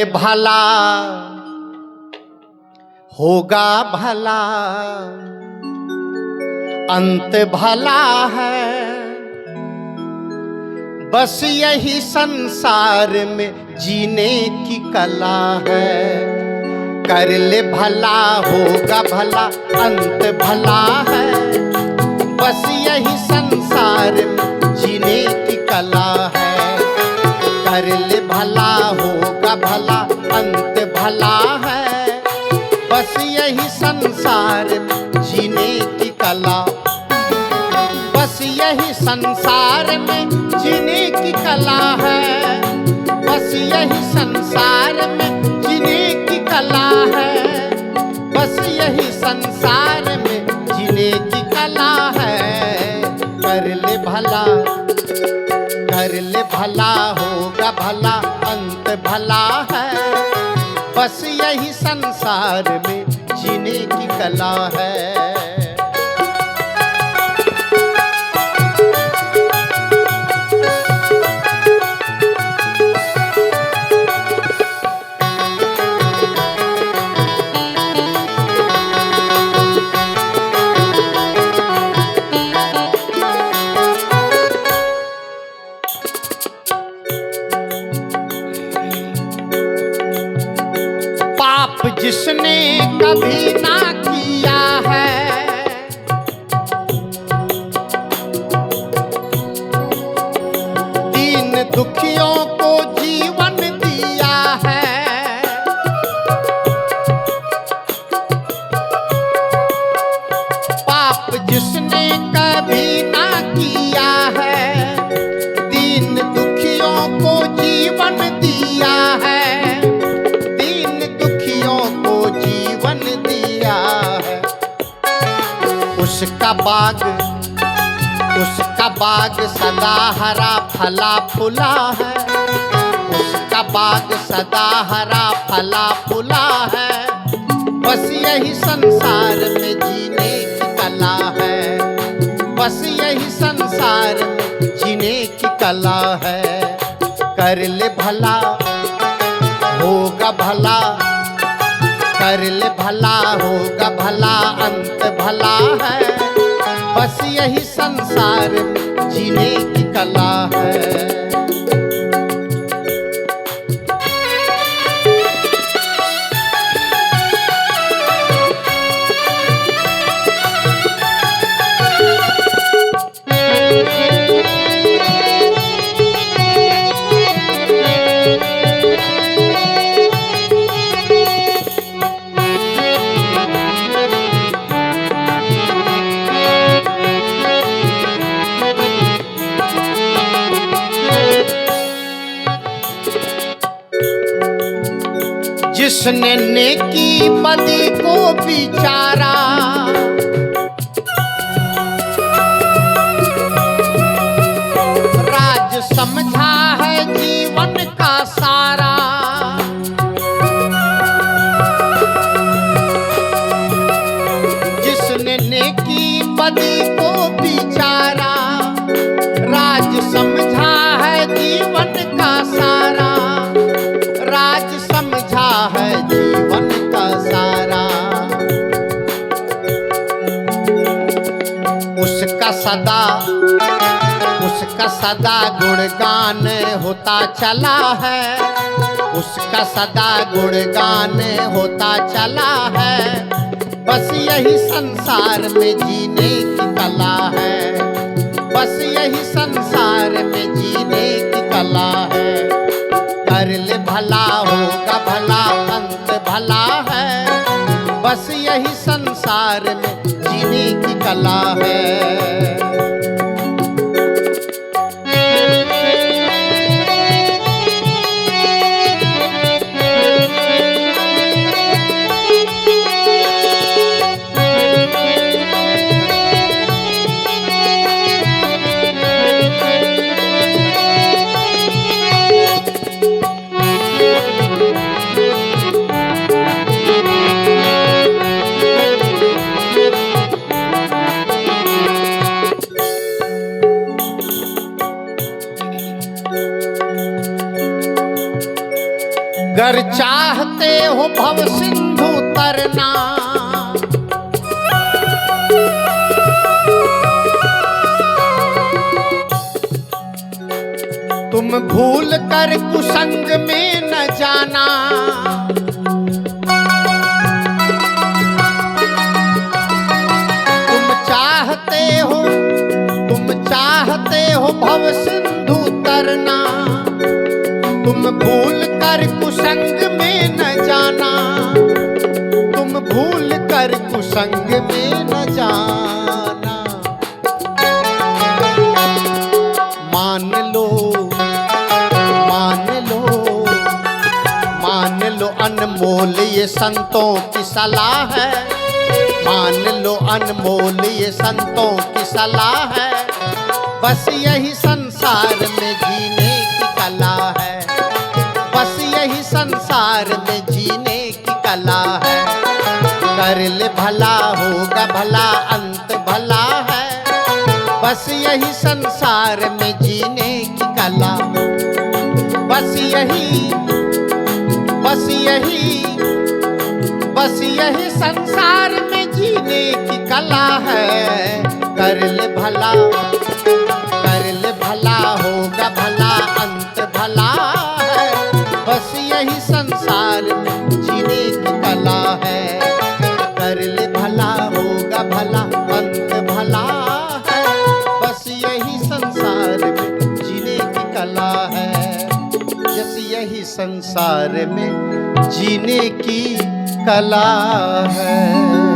भला होगा भला, अंत भला है। बस यही संसार में जीने की कला है। कर ले भला होगा भला, अंत भला है। बस यही संसार में जीने की कला है। कर ले भला होगा भला, अंत भला है। बस यही संसार में जीने की कला। बस यही संसार में जीने की कला है। बस यही संसार में जीने की कला है। बस यही संसार में जीने की कला है। कर ले भला, कर ले भला होगा भला, अंत भला है। बस यही संसार में जीने की कला है। जिसने कभी ना किया है, दीन दुखियों को जीवन दिया है। पाप जिसने कभी ना किया है, दीन दुखियों को जीवन दिया है। उसका बाग सदा हरा फला फूला है। उसका बाग सदा हरा फला फूला है। बस यही संसार में जीने की कला है। बस यही संसार में जीने की कला है। कर ले भला होगा भला, कर ले भला होगा भला, अंत भला है। बस यही संसार में जीने की कला है। जिसने नेकी बदी को विचारा, राज समझा है जीवन का सारा। जिसने नेकी बदी को विचारा, राज समझा है जीवन का सारा। राज समझा है जीवन का सारा। उसका सदा गुणगान होता चला है। उसका सदा गुणगान होता चला है। बस यही संसार में जीने की कला है। बस यही संसार में जीने की कला है। कर ले भला होगा भला, अंत भला है। बस यही संसार में जीने की कला है। अगर चाहते हो भव सिंधु तरना, तुम भूल कर कुसंग में न जाना। तुम चाहते हो भव सिंधु तरना, तुम भूल कर कुसंग में न जाना। तुम भूल कर कुसंग में न जाना। मान लो, मान लो, मान लो अनमोल ये संतों की सलाह है। मान लो अनमोल ये संतों की सलाह है। बस यही संसार में जीने की कला है। बस यही संसार में जीने की कला है। कर ले भला होगा भला, अंत भला है। बस यही संसार में जीने की कला। बस यही, बस यही, बस यही संसार में जीने की कला है। कर ले भला, कर ले भला होगा भला, अंत भला है। बस यही संसार में जीने की कला है। कर ले भला होगा भला, अंत भला है। बस यही संसार में जीने की कला है। बस यही संसार में जीने की कला है।